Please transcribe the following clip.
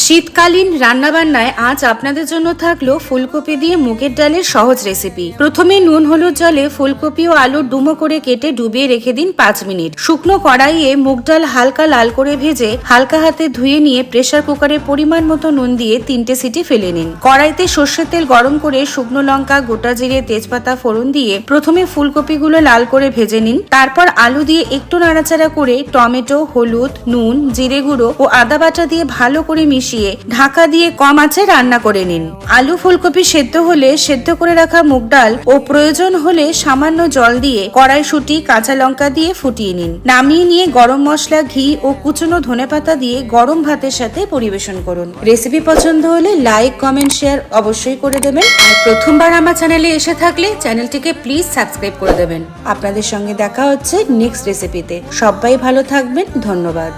শীতকালীন রান্নাবান্নায় আজ আপনাদের জন্য থাকলো ফুলকপি দিয়ে মুগের ডালের সহজ রেসিপি। প্রথমে নুন হলুদ জলে ফুলকপি ও আলুর ডুমো করে কেটে ডুবিয়ে রেখে দিন 5 মিনিট। শুকনো কড়াইয়ে মুগ ডাল হালকা লাল করে ভেজে হালকা হাতে ধুয়ে নিয়ে প্রেসার কুকারে পরিমাণ মতো নুন দিয়ে 3টে সিটি ফেলে নিন। কড়াইতে সর্ষের তেল গরম করে শুকনো লঙ্কা, গোটা জিরে, তেজপাতা ফোড়ন দিয়ে প্রথমে ফুলকপিগুলো লাল করে ভেজে নিন। তারপর আলু দিয়ে একটু নাড়াচাড়া করে টমেটো, হলুদ, নুন, জিরে গুঁড়ো ও আদা বাটা দিয়ে ভালো করে মিশিয়ে ঢাকা দিয়ে কম আঁচে রান্না করে নিন। আলু ফুলকপি সেদ্ধ হলে সেদ্ধ করে রাখা মুগ ডাল ও প্রয়োজন হলে সামান্য জল দিয়ে কড়াইশুঁটি, কাঁচা লঙ্কা দিয়ে ফুটিয়ে নিন। নামিয়ে নিয়ে গরম মশলা, ঘি ও কুচনো ধনেপাতা দিয়ে গরম ভাতের সাথে পরিবেশন করুন। রেসিপি পছন্দ হলে লাইক, কমেন্ট, শেয়ার অবশ্যই করে দেবেন। আর প্রথমবার আমার চ্যানেলে এসে থাকলে চ্যানেলটিকে প্লিজ সাবস্ক্রাইব করে দেবেন। আপনাদের সঙ্গে দেখা হচ্ছে নেক্সট রেসিপিতে। সবাই ভালো থাকবেন। ধন্যবাদ।